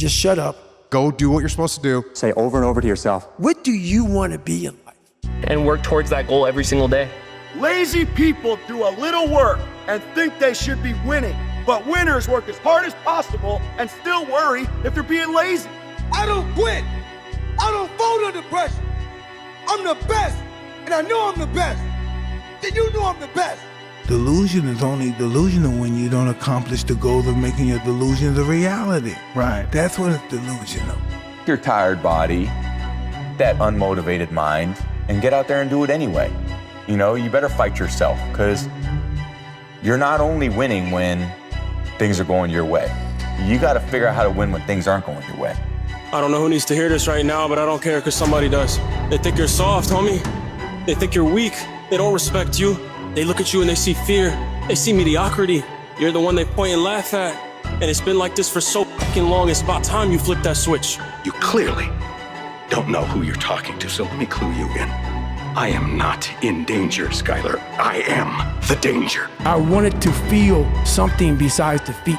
Just shut up. Go do what you're supposed to do. Say over and over to yourself, What do you want to be in life? And work towards that goal every single day. Lazy people do a little work and think they should be winning, but winners work as hard as possible and still worry if they're being lazy. I don't quit. I don't fold under pressure. I'm the best, and I know I'm the best. Then you know I'm the best. Delusion is only delusional when you don't accomplish the goal of making your delusions a reality. Right. That's when it's delusional. Your tired body, that unmotivated mind, and get out there and do it anyway. You know, you better fight yourself, because you're not only winning when things are going your way. You got to figure out how to win when things aren't going your way. I don't know who needs to hear this right now, but I don't care, because somebody does. They think you're soft, homie. They think you're weak. They don't respect you. They look at you and they see fear. They see mediocrity. You're the one they point and laugh at. And it's been like this for so fucking long, it's about time you flip that switch. You clearly don't know who you're talking to, so let me clue you in. I am not in danger, Skylar. I am the danger. I wanted to feel something besides defeat.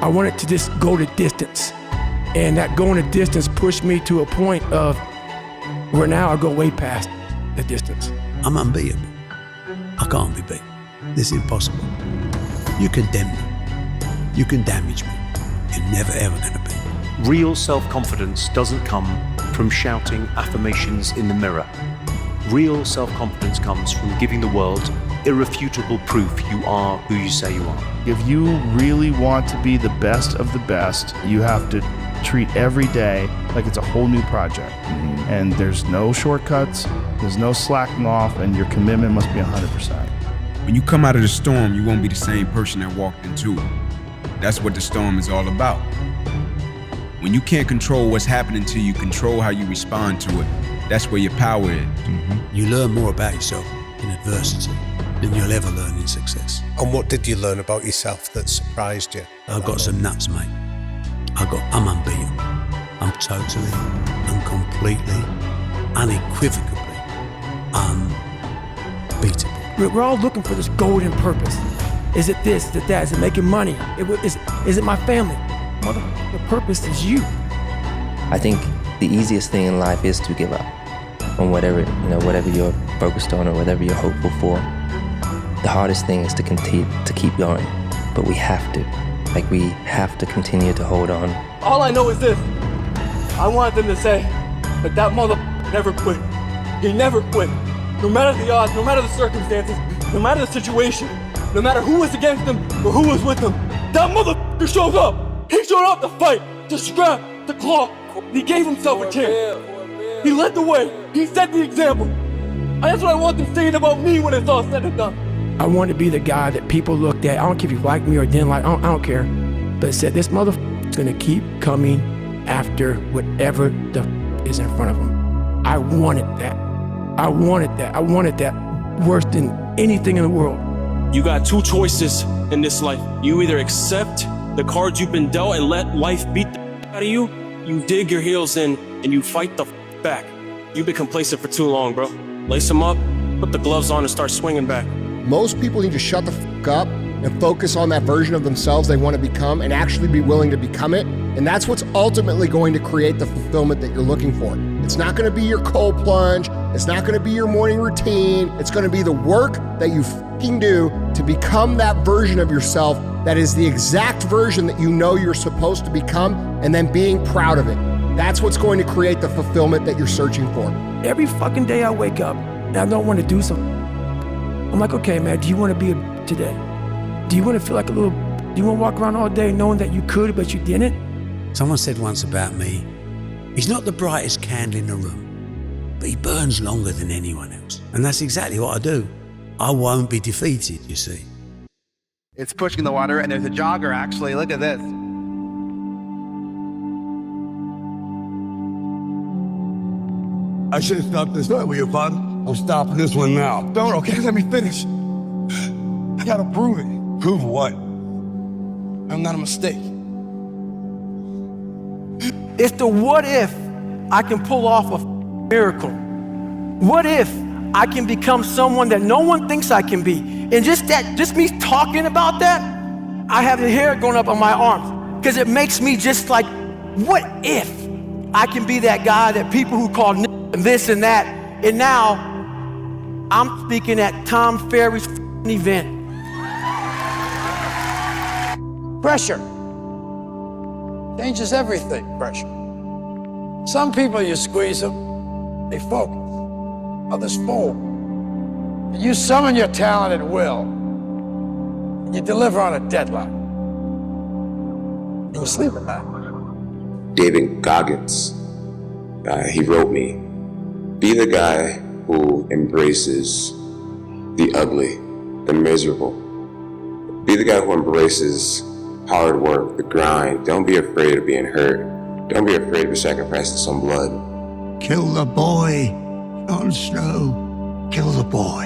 I wanted to just go the distance. And that going the distance pushed me to a point of where now I go way past the distance. I'm unbeatable. I can't be beat. This is impossible. You condemn me. You can damage me. You're never ever gonna be. Real self-confidence doesn't come from shouting affirmations in the mirror. Real self-confidence comes from giving the world irrefutable proof you are who you say you are. If you really want to be the best of the best, you have to treat every day like it's a whole new project. And there's no shortcuts, there's no slacking off, and your commitment must be 100%. When you come out of the storm, you won't be the same person that walked into it. That's what the storm is all about. When you can't control what's happening to you, control how you respond to it. That's where your power is. You learn more about yourself in adversity than you'll ever learn in success. And what did you learn about yourself that surprised you? I've got some nuts, mate. I'm unbeatable. I'm totally and completely, unequivocally unbeatable. We're all looking for this golden purpose. Is it this? Is it that? Is it making money? Is it my family? Mother, the purpose is you. I think the easiest thing in life is to give up on whatever you're focused on or whatever you're hopeful for. The hardest thing is to continue to keep going, but we have to continue to hold on. All I know is this. I want them to say that that mother never quit. He never quit. No matter the odds, no matter the circumstances, no matter the situation, no matter who was against him or who was with him, that motherfucker shows up. He showed up to fight, to scrap, to claw. He gave himself a chance. He led the way. He set the example. And that's what I want them saying about me when it's all said and done. I wanted to be the guy that people looked at. I don't care if you like me or didn't like. I don't care. But it said this motherfucker's gonna keep coming after whatever the is in front of him. I wanted that. I wanted that worse than anything in the world. You got two choices in this life. You either accept the cards you've been dealt and let life beat the out of you. You dig your heels in and you fight the back. You've been complacent for too long, bro. Lace them up, put the gloves on and start swinging back. Most people need to shut the fuck up and focus on that version of themselves they want to become and actually be willing to become it. And that's what's ultimately going to create the fulfillment that you're looking for. It's not going to be your cold plunge. It's not going to be your morning routine. It's going to be the work that you fucking do to become that version of yourself that is the exact version that you know you're supposed to become, and then being proud of it. That's what's going to create the fulfillment that you're searching for. Every fucking day I wake up and I don't want to do something. I'm like, okay, man, do you want to be a today? Do you want to feel like a little, do you want to walk around all day knowing that you could, but you didn't? Someone said once about me, he's not the brightest candle in the room, but he burns longer than anyone else. And that's exactly what I do. I won't be defeated, you see. It's pushing the water, and there's a jogger, actually. Look at this. I should have stopped this earlier, bud. I'm stopping this one now. Don't, okay? Let me finish. I gotta prove it. Prove what? I'm not a mistake. It's the what if I can pull off a miracle. What if I can become someone that no one thinks I can be? And just me talking about that, I have the hair going up on my arms because it makes me just like what if I can be that guy that people who call this and that, and now I'm speaking at Tom Ferry's event. Pressure changes everything, pressure. Some people, you squeeze them, they focus. Others fold. And you summon your talent at will. And you deliver on a deadline. And you sleep at night. David Goggins, he wrote me, be the guy who embraces the ugly, the miserable. Be the guy who embraces hard work, the grind. Don't be afraid of being hurt. Don't be afraid of sacrificing some blood. Kill the boy, Jon Snow. Kill the boy.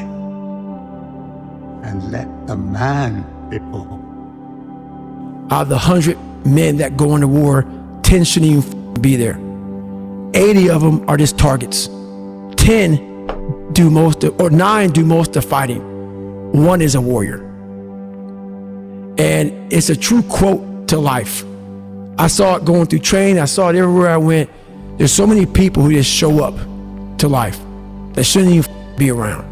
And let the man be born. Out of the 100 men that go into war, 10 shouldn't even be there. 80 of them are just targets. 10 do most of, or 9 do most of fighting. 1 is a warrior. And it's a true quote to life. I saw it going through training. I saw it everywhere I went. There's so many people who just show up to life that shouldn't even be around.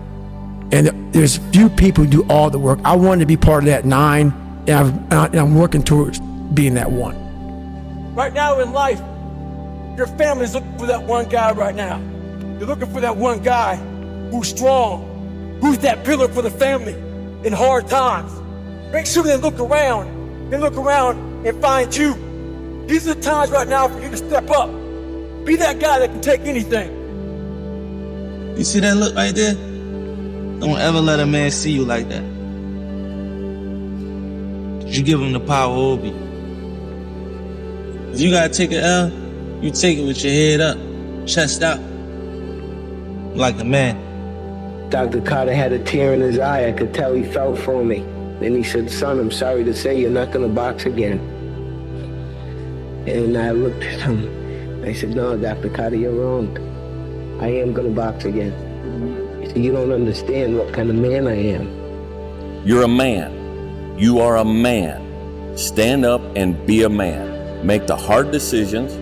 And there's few people who do all the work. I wanted to be part of that 9, and I'm working towards being that 1. Right now in life, your family's looking for that one guy right now. You're looking for that one guy who's strong, who's that pillar for the family in hard times. Make sure they look around and find you. These are the times right now for you to step up. Be that guy that can take anything. You see that look right there? Don't ever let a man see you like that. You give him the power over you. If you gotta take an L, you take it with your head up, chest out, like a man. Dr. Carter had a tear in his eye. I could tell he felt for me. Then he said, son, I'm sorry to say you're not gonna box again. And I looked at him. I said, no, Dr. Carter, you're wrong. I am gonna box again. He said, you don't understand what kind of man I am. You're a man. You are a man. Stand up and be a man. Make the hard decisions,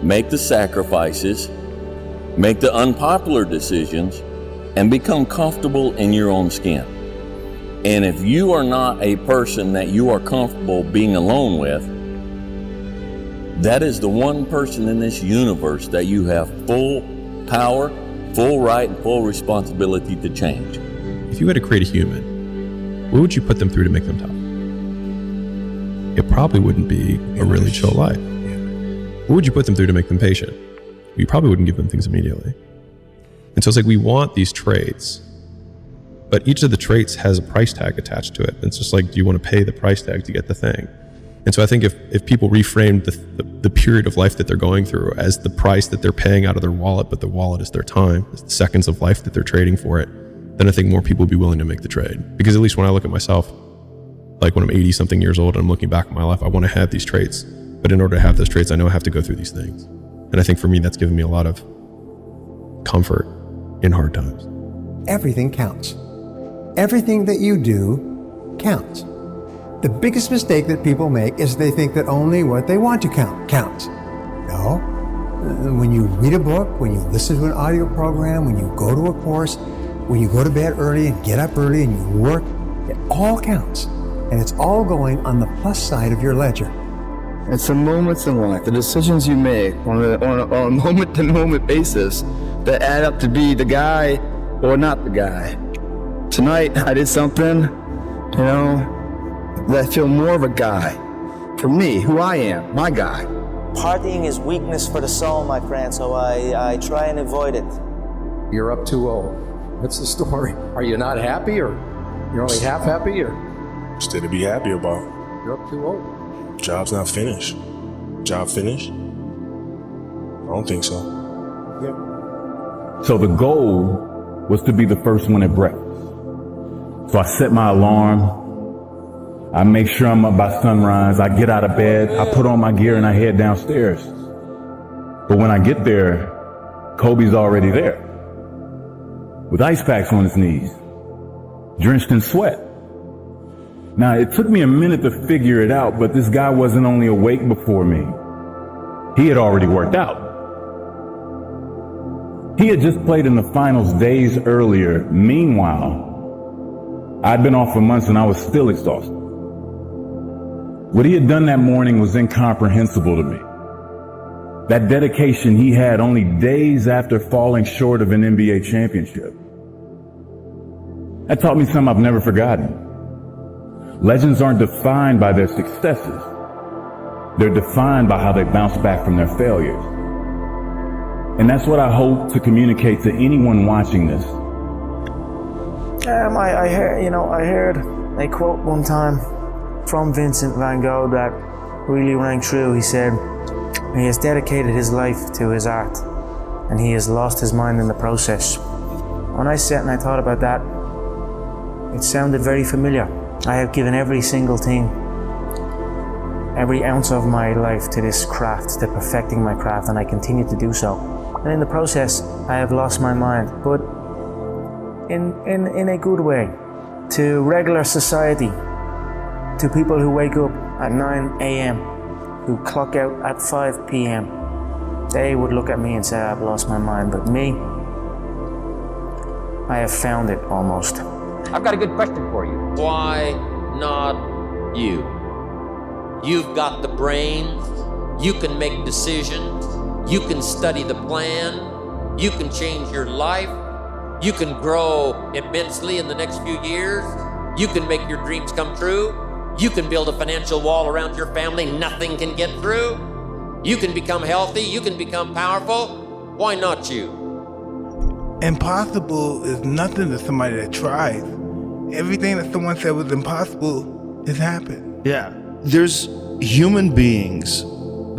make the sacrifices, make the unpopular decisions, and become comfortable in your own skin. And if you are not a person that you are comfortable being alone with, that is the one person in this universe that you have full power, full right, and full responsibility to change. If you had to create a human, what would you put them through to make them tough? It probably wouldn't be a really chill life. What would you put them through to make them patient? You probably wouldn't give them things immediately. And so it's like we want these traits, but each of the traits has a price tag attached to it. It's just like, do you want to pay the price tag to get the thing? And so I think if people reframed the period of life that they're going through as the price that they're paying out of their wallet, but the wallet is their time, it's the seconds of life that they're trading for it, then I think more people would be willing to make the trade. Because at least when I look at myself, like when I'm 80 something years old and I'm looking back at my life, I want to have these traits. But in order to have those traits, I know I have to go through these things. And I think for me, that's given me a lot of comfort in hard times. Everything counts. Everything that you do counts. The biggest mistake that people make is they think that only what they want to count counts. No. When you read a book, when you listen to an audio program, when you go to a course, when you go to bed early and get up early and you work, it all counts. And it's all going on the plus side of your ledger. It's the moments in life, the decisions you make on a moment-to-moment basis that add up to be the guy or not the guy. Tonight, I did something, that I feel more of a guy. For me, who I am, my guy. Partying is weakness for the soul, my friend, so I try and avoid it. You're up 2-0. What's the story? Are you not happy, or you're only half happy, or? Still to be happy about. You're up 2-0. Job's not finished. Job finished? I don't think so. Yeah. So the goal was to be the first one at breakfast. So I set my alarm. I make sure I'm up by sunrise. I get out of bed. I put on my gear and I head downstairs. But when I get there, Kobe's already there with ice packs on his knees, drenched in sweat. Now, it took me a minute to figure it out, but this guy wasn't only awake before me. he had already worked out. He had just played in the finals days earlier. Meanwhile, I'd been off for months and I was still exhausted. What he had done that morning was incomprehensible to me. That dedication he had only days after falling short of an NBA championship. That taught me something I've never forgotten. Legends aren't defined by their successes. They're defined by how they bounce back from their failures. And that's what I hope to communicate to anyone watching this. I heard a quote one time from Vincent van Gogh that really rang true. He said, he has dedicated his life to his art, and he has lost his mind in the process. When I sat and I thought about that, it sounded very familiar. I have given every single thing, every ounce of my life to this craft, to perfecting my craft, and I continue to do so. And in the process, I have lost my mind, but in a good way, to regular society, to people who wake up at 9 a.m., who clock out at 5 p.m. They would look at me and say, I've lost my mind, but me, I have found it almost. I've got a good question for you. Why not you? You've got the brains, you can make decisions, you can study the plan, you can change your life, you can grow immensely in the next few years, you can make your dreams come true, you can build a financial wall around your family nothing can get through, you can become healthy, you can become powerful. Why not you? Impossible is nothing to somebody that tries. Everything that someone said was impossible has happened. Yeah. There's human beings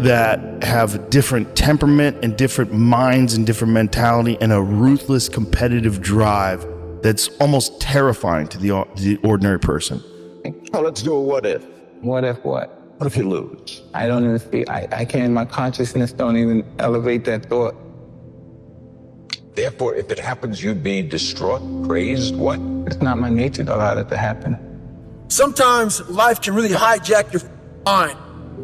that have different temperament and different minds and different mentality and a ruthless competitive drive that's almost terrifying to the ordinary person. So let's do a what if. What if what? What if you lose? I don't even speak. I can't, my consciousness don't even elevate that thought. Therefore, if it happens, you'd be distraught, crazed, what? It's not my nature to allow that to happen. Sometimes life can really hijack your mind.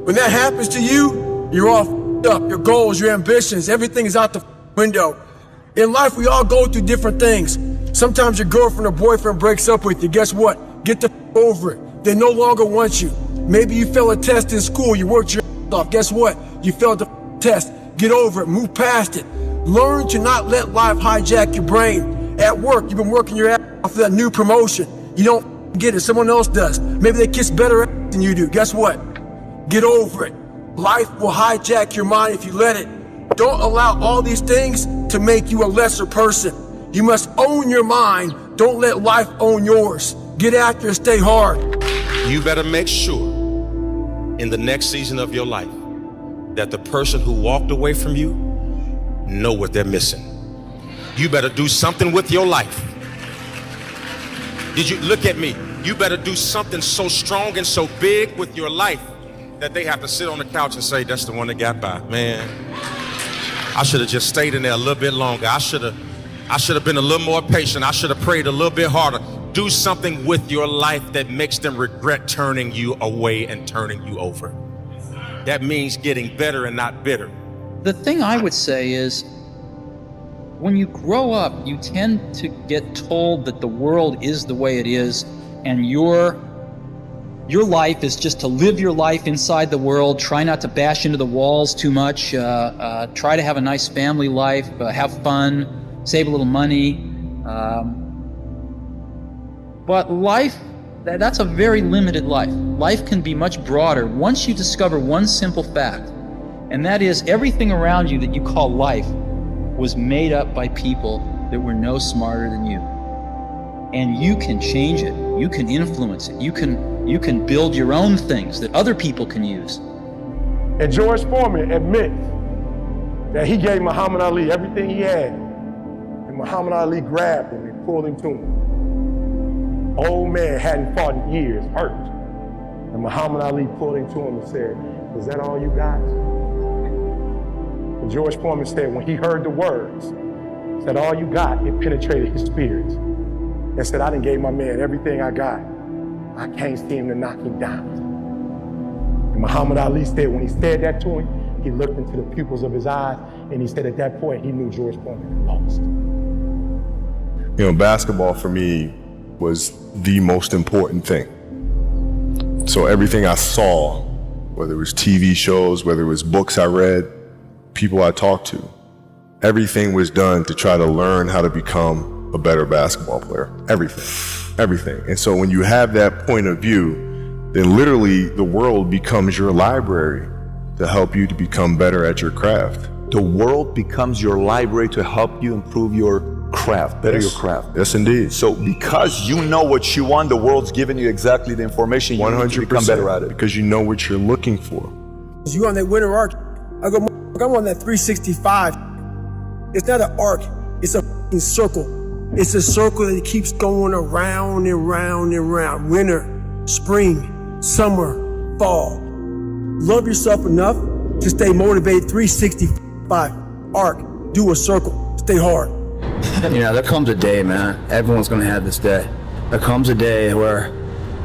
When that happens to you, you're all up. Your goals, your ambitions, everything is out the window. In life, we all go through different things. Sometimes your girlfriend or boyfriend breaks up with you. Guess what? Get the over it. They no longer want you. Maybe you failed a test in school. You worked your off. Guess what? You failed the test. Get over it. Move past it. Learn to not let life hijack your brain. At work, you've been working your ass off for that new promotion. You don't get it. Someone else does. Maybe they kiss better ass than you do. Guess what? Get over it. Life will hijack your mind if you let it. Don't allow all these things to make you a lesser person. You must own your mind. Don't let life own yours. Get after it, stay hard. You better make sure in the next season of your life that the person who walked away from you know what they're missing. You better do something with your life. Did you look at me? You better do something so strong and so big with your life that they have to sit on the couch and say, that's the one that got by. Man, I should have just stayed in there a little bit longer. I should have been a little more patient. I should have prayed a little bit harder. Do something with your life that makes them regret turning you away and turning you over. That means getting better and not bitter. The thing I would say is, when you grow up, you tend to get told that the world is the way it is, and your life is just to live your life inside the world, try not to bash into the walls too much, try to have a nice family life, have fun, save a little money. But life, that's a very limited life. Life can be much broader once you discover one simple fact, and that is everything around you that you call life was made up by people that were no smarter than you. And you can change it, you can influence it, you can build your own things that other people can use. And George Foreman admits that he gave Muhammad Ali everything he had, and Muhammad Ali grabbed him and pulled him to him. Old man hadn't fought in years, hurt. And Muhammad Ali pulled him to him and said, is that all you got? And George Foreman said, when he heard the words, said, all you got, it penetrated his spirit. And said, I done gave my man everything I got. I can't see him to knock him down. And Muhammad Ali said, when he said that to him, he looked into the pupils of his eyes, and he said at that point, he knew George Foreman had lost. You know, basketball for me was the most important thing. So everything I saw, whether it was TV shows, whether it was books I read, people I talked to, everything was done to try to learn how to become a better basketball player. Everything. And so when you have that point of view, then literally the world becomes your library to help you to become better at your craft. The world becomes your library to help you improve your craft, better your craft. Yes, indeed. So because you know what you want, the world's giving you exactly the information you need to become better at it. Because you know what you're looking for. You on that winter arc, I go, I'm on that 365. It's not an arc, it's a f***ing circle. It's a circle that keeps going around and round and round. Winter, spring, summer, fall. Love yourself enough to stay motivated. 365 arc, do a circle, stay hard. You know, there comes a day, man. Everyone's gonna have this day. There comes a day where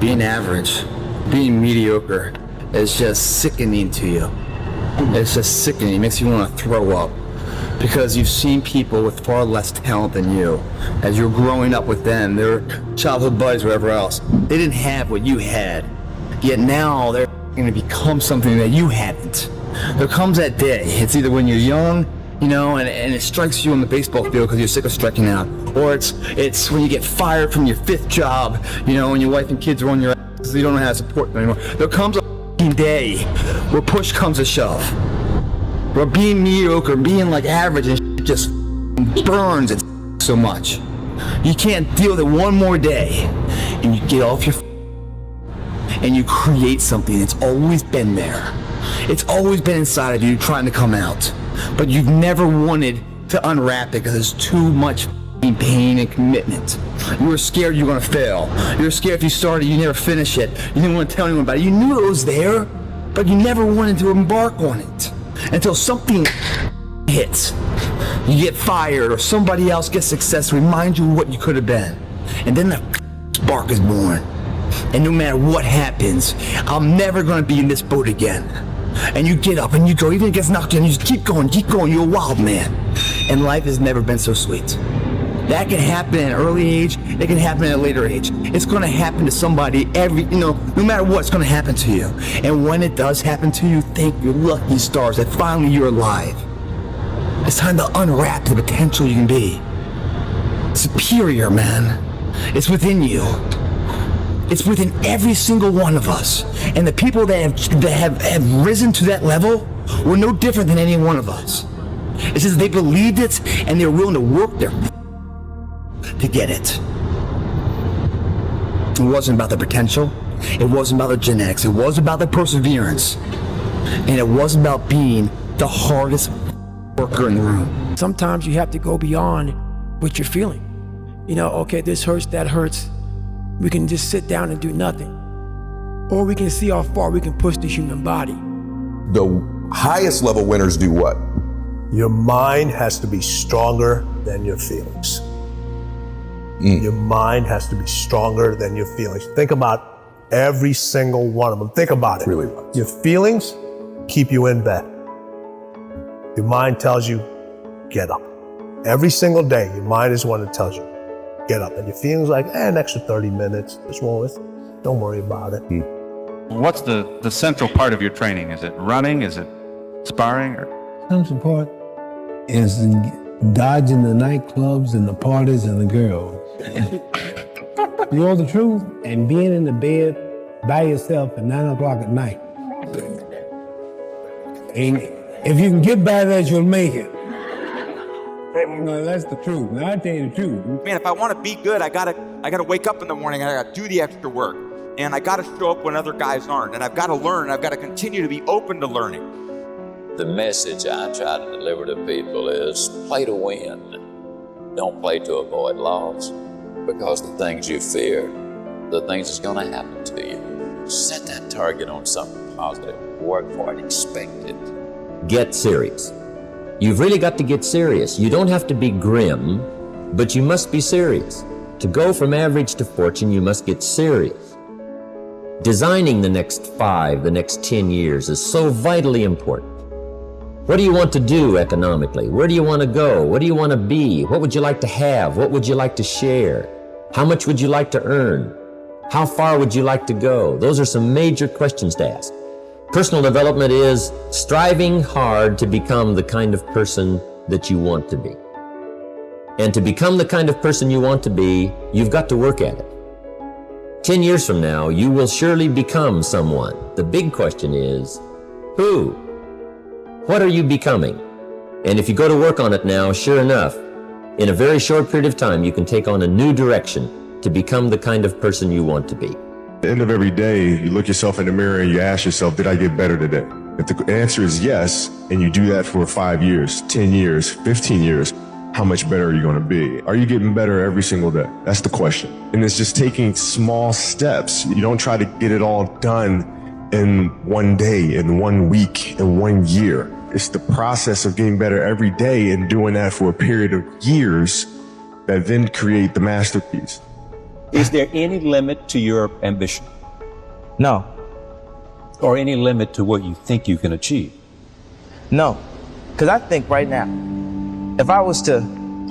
being average, being mediocre is just sickening to you. It's just sickening. It makes you want to throw up. Because you've seen people with far less talent than you. As you're growing up with them, their childhood buddies, whatever else, they didn't have what you had. Yet now they're going to become something that you haven't. There comes that day. It's either when you're young, you know, and it strikes you on the baseball field because you're sick of striking out. Or it's when you get fired from your 5th job, you know, when your wife and kids are on your ass, so you don't know how to support them anymore. There comes a day where push comes to shove. Where being mediocre, being like average and just burns it so much. You can't deal with it one more day. And you get off your and you create something that's always been there. It's always been inside of you trying to come out. But you've never wanted to unwrap it because there's too much pain and commitment. You were scared you were gonna fail. You were scared if you started, you never finish it. You didn't want to tell anyone about it. You knew it was there, but you never wanted to embark on it. Until something hits. You get fired or somebody else gets success, remind you of what you could have been. And then the spark is born. And no matter what happens, I'm never gonna be in this boat again. And you get up and you go, even if it gets knocked in, you just keep going, you're a wild man. And life has never been so sweet. That can happen at an early age, it can happen at a later age. It's gonna happen to somebody no matter what, it's gonna happen to you. And when it does happen to you, thank your lucky stars that finally you're alive. It's time to unwrap the potential you can be. Superior, man. It's within you. It's within every single one of us. And the people that have risen to that level were no different than any one of us. It's just they believed it and they were willing to work their to get it. It wasn't about the potential. It wasn't about the genetics. It was about the perseverance. And it wasn't about being the hardest worker in the room. Sometimes you have to go beyond what you're feeling. You know, okay, this hurts, that hurts. We can just sit down and do nothing. Or we can see how far we can push the human body. The highest level winners do what? Your mind has to be stronger than your feelings. Your mind has to be stronger than your feelings. Think about every single one of them. Think about it. Really? Your feelings keep you in bed. Your mind tells you, get up. Every single day, your mind is the one that tells you, get up. And your feelings like, an extra 30 minutes. What's wrong with it? Don't worry about it. What's the central part of your training? Is it running? Is it sparring? Central part is dodging the nightclubs and the parties and the girls. You know the truth? And being in the bed by yourself at 9 o'clock at night. And if you can get by that, you'll make it. No, that's the truth. Now, I tell you the truth. Man, if I want to be good, I gotta wake up in the morning and I gotta do the extra work. And I gotta show up when other guys aren't. And I've gotta learn, and I've gotta continue to be open to learning. The message I try to deliver to people is play to win. Don't play to avoid loss, because the things you fear, the things that's gonna happen to you. Set that target on something positive. Work for it, expect it. Get serious. You've really got to get serious. You don't have to be grim, but you must be serious. To go from average to fortune, you must get serious. Designing the next 5, the next 10 years is so vitally important. What do you want to do economically? Where do you want to go? What do you want to be? What would you like to have? What would you like to share? How much would you like to earn? How far would you like to go? Those are some major questions to ask. Personal development is striving hard to become the kind of person that you want to be. And to become the kind of person you want to be, you've got to work at it. 10 years from now, you will surely become someone. The big question is, who? What are you becoming? And if you go to work on it now, sure enough, in a very short period of time, you can take on a new direction to become the kind of person you want to be. At the end of every day, you look yourself in the mirror and you ask yourself, did I get better today? If the answer is yes, and you do that for 5 years, 10 years, 15 years, how much better are you going to be? Are you getting better every single day? That's the question. And it's just taking small steps. You don't try to get it all done in one day, in 1 week, in 1 year. It's the process of getting better every day and doing that for a period of years that then create the masterpiece. Is there any limit to your ambition? No. Or any limit to what you think you can achieve? No. Because I think right now, if I was to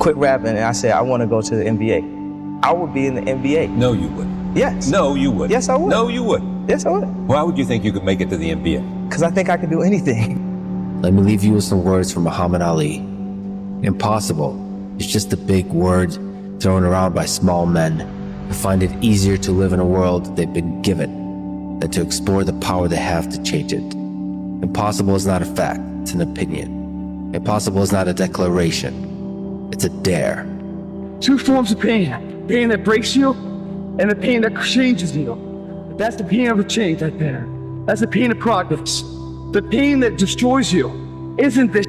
quit rapping and I said I want to go to the NBA, I would be in the NBA. No, you wouldn't. Yes. No, you wouldn't. Yes, I would. No, you wouldn't. Yes, I would. Why would you think you could make it to the NBA? Because I think I can do anything. Let me leave you with some words from Muhammad Ali. Impossible is just a big word thrown around by small men who find it easier to live in a world they've been given than to explore the power they have to change it. Impossible is not a fact, it's an opinion. Impossible is not a declaration, it's a dare. Two forms of pain. Pain that breaks you and the pain that changes you. That's the pain of a change right there. That's the pain of progress. The pain that destroys you isn't this.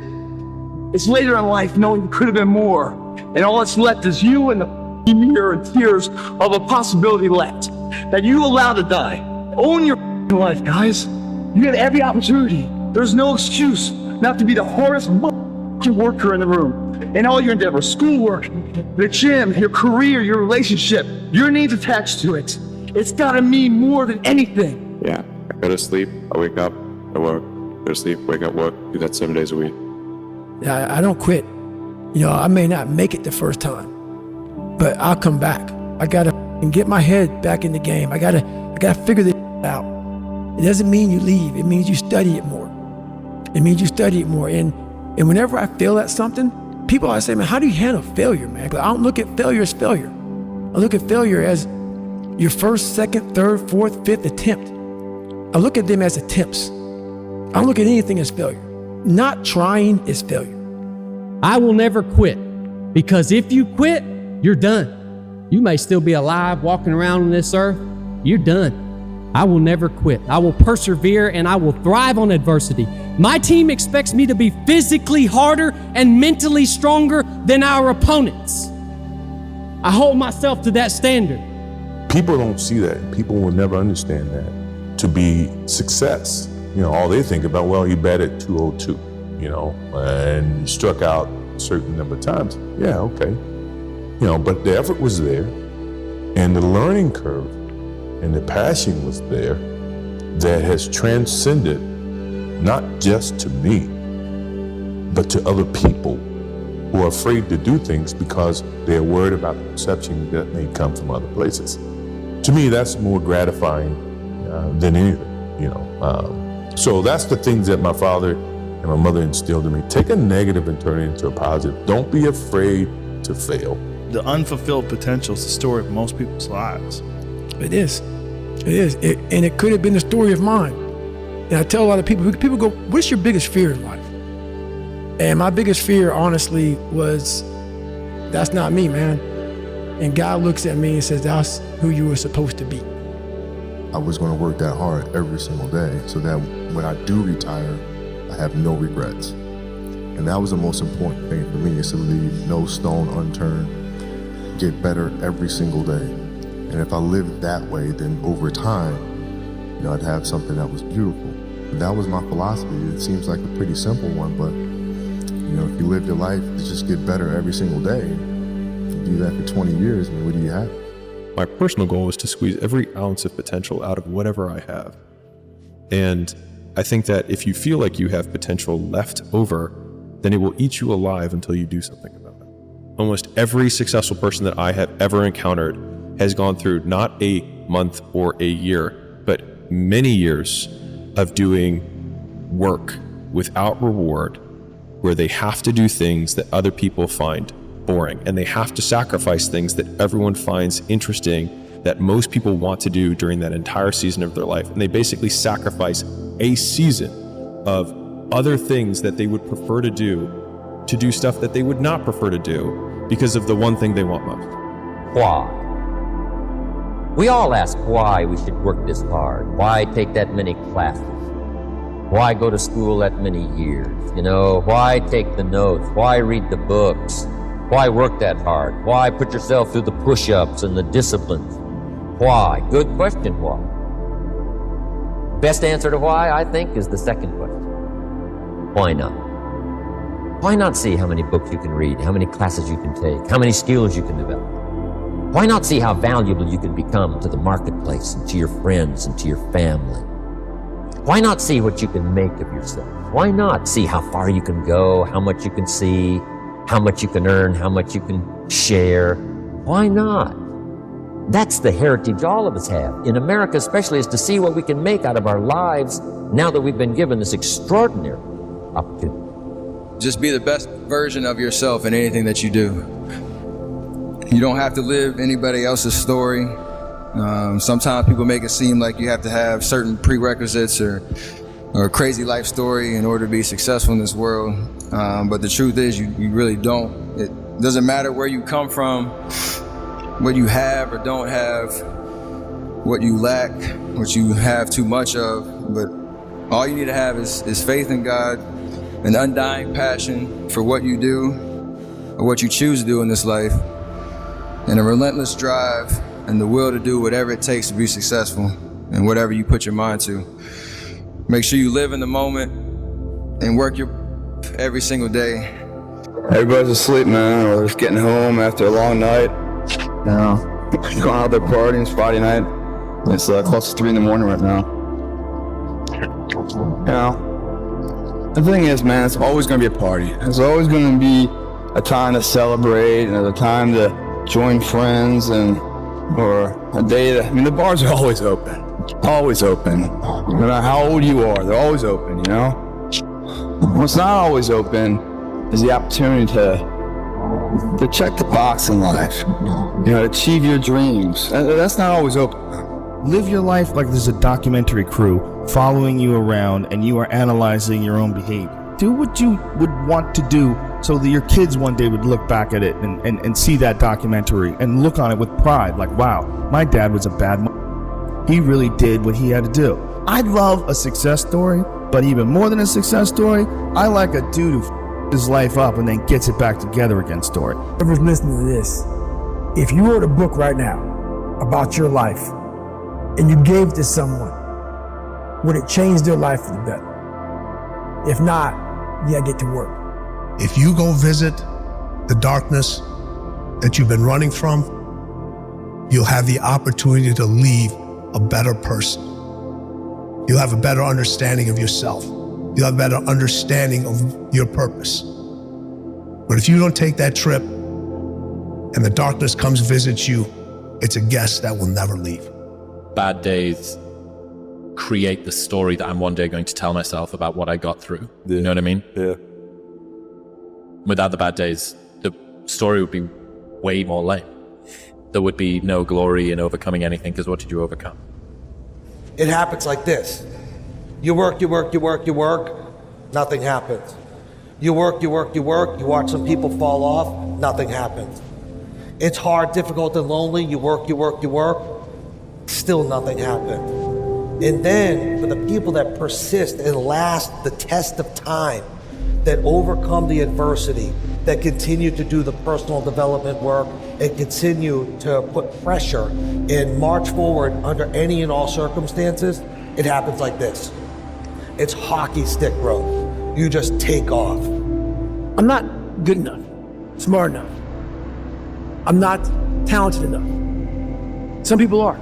It's later in life knowing you could have been more. And all that's left is you and the mirror and tears of a possibility left that you allow to die. Own your life, guys. You get every opportunity. There's no excuse not to be the hardest worker in the room. In all your endeavors, schoolwork, the gym, your career, your relationship, your name's attached to it. It's gotta mean more than anything. Yeah, I go to sleep, I wake up, I work, go to sleep, wake up, work, do that 7 days a week. I don't quit. You know, I may not make it the first time, but I'll come back. I gotta get my head back in the game. I gotta figure this out. It doesn't mean you leave. It means you study it more. It means you study it more. And whenever I fail at something, people always say, man, how do you handle failure, man? But I don't look at failure as failure. I look at failure as your first, second, third, fourth, fifth attempt. I look at them as attempts. I don't look at anything as failure. Not trying is failure. I will never quit, because if you quit, you're done. You may still be alive, walking around on this earth. You're done. I will never quit. I will persevere and I will thrive on adversity. My team expects me to be physically harder and mentally stronger than our opponents. I hold myself to that standard. People don't see that. People will never understand that to be success. You know, all they think about, well, he batted 202, you know, and he struck out a certain number of times. Yeah, okay. You know, but the effort was there and the learning curve and the passion was there that has transcended not just to me, but to other people who are afraid to do things because they're worried about the perception that may come from other places. To me, that's more gratifying than anything, you know. So that's the things that my father and my mother instilled in me. Take a negative and turn it into a positive. Don't be afraid to fail. The unfulfilled potential is the story of most people's lives. It is. It is. And it could have been the story of mine. And I tell a lot of people go, what's your biggest fear in life? And my biggest fear, honestly, was, that's not me, man. And God looks at me and says, that's who you were supposed to be. I was going to work that hard every single day so that when I do retire, I have no regrets. And that was the most important thing for me, is to leave no stone unturned, get better every single day. And if I lived that way, then over time, you know, I'd have something that was beautiful. And that was my philosophy. It seems like a pretty simple one, but you know, if you live your life to just get better every single day, if you do that for 20 years, I mean, what do you have? My personal goal is to squeeze every ounce of potential out of whatever I have. And I think that if you feel like you have potential left over, then it will eat you alive until you do something about it. Almost every successful person that I have ever encountered has gone through not a month or a year, but many years of doing work without reward, where they have to do things that other people find boring, and they have to sacrifice things that everyone finds interesting, that most people want to do during that entire season of their life. And they basically sacrifice a season of other things that they would prefer to do stuff that they would not prefer to do because of the one thing they want most. Why? We all ask why we should work this hard. Why take that many classes? Why go to school that many years? Why take the notes? Why read the books? Why work that hard? Why put yourself through the push-ups and the disciplines? Why? Good question, why? Best answer to why, I think, is the second question. Why not? Why not see how many books you can read, how many classes you can take, how many skills you can develop? Why not see how valuable you can become to the marketplace and to your friends and to your family? Why not see what you can make of yourself? Why not see how far you can go, how much you can see, how much you can earn, how much you can share? Why not? That's the heritage all of us have, in America especially, is to see what we can make out of our lives now that we've been given this extraordinary opportunity. Just be the best version of yourself in anything that you do. You don't have to live anybody else's story. Sometimes people make it seem like you have to have certain prerequisites or a crazy life story in order to be successful in this world. But the truth is, you really don't. It doesn't matter where you come from, what you have or don't have, what you lack, what you have too much of. But all you need to have is faith in God, an undying passion for what you do or what you choose to do in this life, and a relentless drive and the will to do whatever it takes to be successful and whatever you put your mind to. Make sure you live in the moment and work your every single day. Everybody's asleep, man, or just getting home after a long night. Going out there partying. It's Friday night. It's close to 3 in the morning right now. The thing is, man, it's always going to be a party. It's always going to be a time to celebrate and a time to join friends or a day the bars are always open. Always open. No matter how old you are, they're always open, What's not always open is the opportunity to check the box in life, to achieve your dreams. That's not always open. Live your life like there's a documentary crew following you around and you are analyzing your own behavior. Do what you would want to do so that your kids one day would look back at it and see that documentary and look on it with pride, like, wow, my dad was a bad man. He really did what he had to do. I love a success story, but even more than a success story, I like a dude who his life up and then gets it back together again story. Whoever's listening to this, if you wrote a book right now about your life and you gave it to someone, would it change their life for the better? If not, you gotta get to work. If you go visit the darkness that you've been running from, you'll have the opportunity to leave a better person. You'll have a better understanding of yourself. You'll have a better understanding of your purpose. But if you don't take that trip and the darkness comes visit you, it's a guest that will never leave. Bad days create the story that I'm one day going to tell myself about what I got through. You know what I mean? Yeah. Without the bad days, the story would be way more lame. There would be no glory in overcoming anything, because what did you overcome? It happens like this. You work, nothing happens. You work, you watch some people fall off, nothing happens. It's hard, difficult, and lonely. You work, still nothing happens. And then for the people that persist and last the test of time, that overcome the adversity, that continue to do the personal development work and continue to put pressure and march forward under any and all circumstances, it happens like this. It's hockey stick growth. You just take off. I'm not good enough, smart enough. I'm not talented enough. Some people are.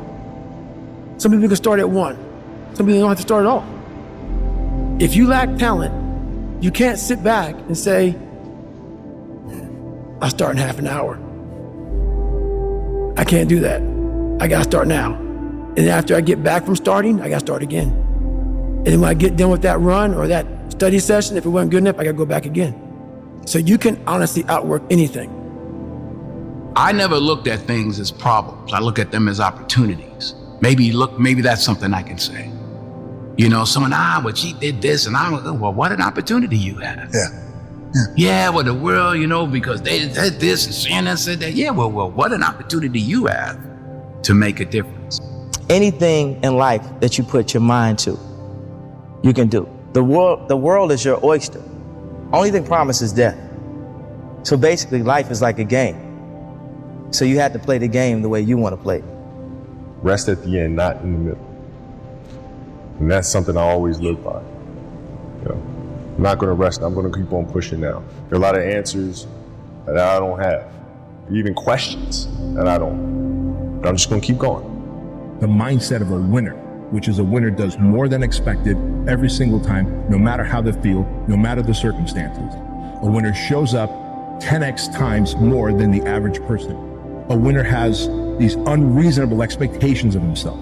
Some people can start at 1. Some people don't have to start at all. If you lack talent, you can't sit back and say, I'll start in half an hour. I can't do that. I gotta start now. And then after I get back from starting, I gotta start again. And then when I get done with that run or that study session, if it wasn't good enough, I gotta go back again. So you can honestly outwork anything. I never looked at things as problems. I look at them as opportunities. Maybe that's something I can say. You know, someone, well, she did this, and well, what an opportunity you have. Yeah, well, the world, you know, because they did this and Shannon said that. Yeah, well, what an opportunity you have to make a difference. Anything in life that you put your mind to, you can do. The world is your oyster. Only thing promised is death. So basically, life is like a game. So you have to play the game the way you want to play. Rest at the end, not in the middle. And that's something I always live by. You know, I'm not gonna rest, I'm gonna keep on pushing now. There are a lot of answers that I don't have, even questions that I don't. But I'm just gonna keep going. The mindset of a winner, which is a winner does more than expected every single time, no matter how they feel, no matter the circumstances. A winner shows up 10x times more than the average person. A winner has these unreasonable expectations of himself.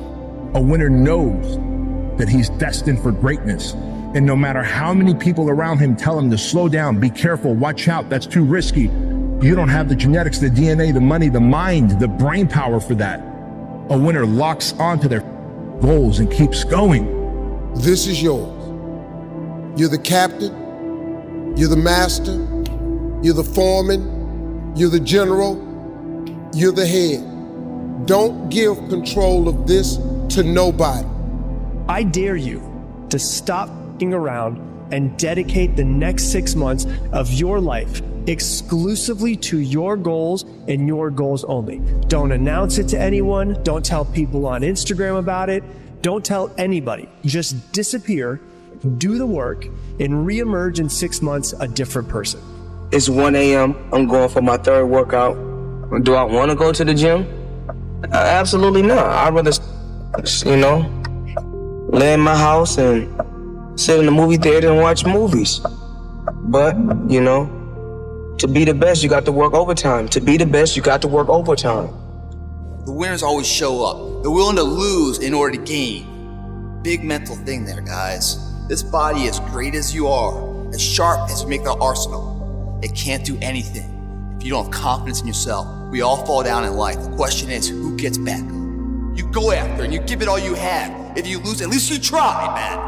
A winner knows that he's destined for greatness. And no matter how many people around him tell him to slow down, be careful, watch out, that's too risky. You don't have the genetics, the DNA, the money, the mind, the brain power for that. A winner locks onto their goals and keeps going. This is yours. You're the captain, you're the master, you're the foreman, you're the general, you're the head. Don't give control of this to nobody. I dare you to stop f***ing around and dedicate the next 6 months of your life exclusively to your goals and your goals only. Don't announce it to anyone. Don't tell people on Instagram about it. Don't tell anybody. Just disappear, do the work, and reemerge in 6 months a different person. It's 1 a.m. I'm going for my third workout. Do I want to go to the gym? Absolutely not. I'd rather, lay in my house and sit in the movie theater and watch movies. But, to be the best, you got to work overtime. To be the best, you got to work overtime. The winners always show up. They're willing to lose in order to gain. Big mental thing there, guys. This body, as great as you are, as sharp as you make the arsenal, it can't do anything if you don't have confidence in yourself. We all fall down in life. The question is, who gets back up? You go after and you give it all you have. If you lose, at least you tried, man.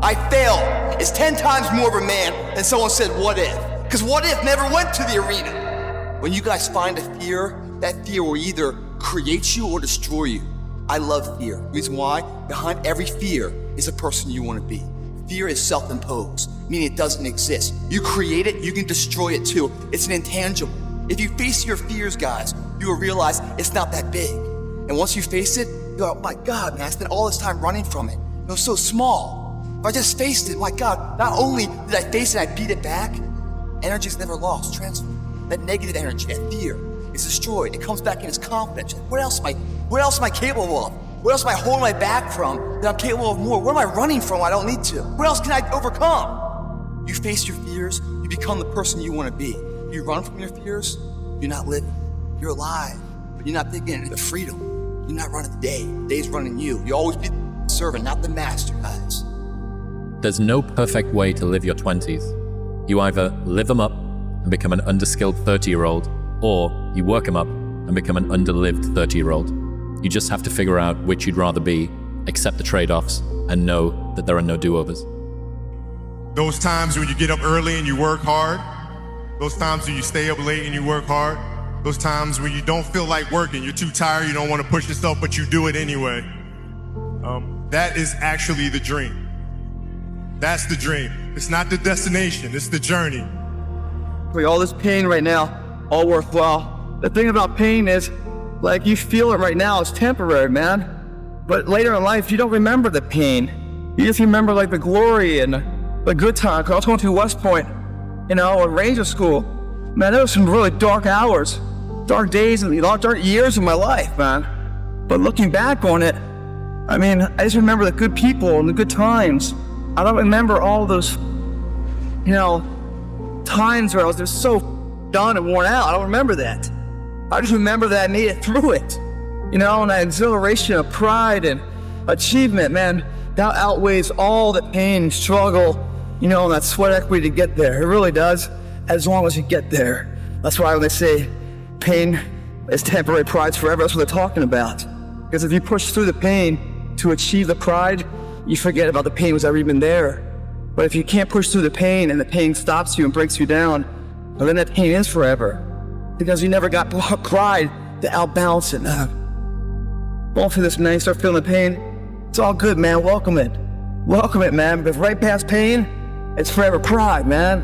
I failed. It's 10 times more of a man than someone said, what if? Because what if never went to the arena? When you guys find a fear, that fear will either create you or destroy you. I love fear. The reason why? Behind every fear is a person you want to be. Fear is self-imposed, meaning it doesn't exist. You create it, you can destroy it too. It's an intangible. If you face your fears, guys, you will realize it's not that big. And once you face it, you go, oh my God, man, I spent all this time running from it. It was so small. If I just faced it, my God, not only did I face it, I beat it back, energy is never lost, transferred. That negative energy, that fear, is destroyed. It comes back in as confidence. What else am I capable of? What else am I holding my back from that I'm capable of more? What am I running from I don't need to? What else can I overcome? You face your fears, you become the person you want to be. You run from your fears, you're not living. You're alive, but you're not thinking of the freedom. You're not running the day. The day's running you. You always be the servant, not the master, guys. There's no perfect way to live your 20s. You either live them up and become an underskilled 30-year-old, or you work them up and become an underlived 30-year-old. You just have to figure out which you'd rather be, accept the trade-offs, and know that there are no do-overs. Those times when you get up early and you work hard, those times when you stay up late and you work hard, those times when you don't feel like working, you're too tired, you don't want to push yourself, but you do it anyway. That is actually the dream. That's the dream. It's not the destination, it's the journey. All this pain right now, all worthwhile. The thing about pain is, like, you feel it right now, it's temporary, man. But later in life, you don't remember the pain. You just remember, like, the glory and the good time. Cause I was going to West Point, at Ranger School. Man, there was some really dark hours, dark days, and dark years of my life, man. But looking back on it, I just remember the good people and the good times. I don't remember all those, times where I was just so done and worn out. I don't remember that. I just remember that I made it through it. And that exhilaration of pride and achievement, man, that outweighs all the pain and struggle, and that sweat equity to get there. It really does, as long as you get there. That's why when they say pain is temporary, pride's forever, that's what they're talking about. Because if you push through the pain to achieve the pride, you forget about the pain was ever even there. But if you can't push through the pain and the pain stops you and breaks you down, well, then that pain is forever. Because you never got pride to outbalance it. Going through this, man, you start feeling the pain, it's all good, man. Welcome it. Welcome it, man, because right past pain, it's forever pride, man.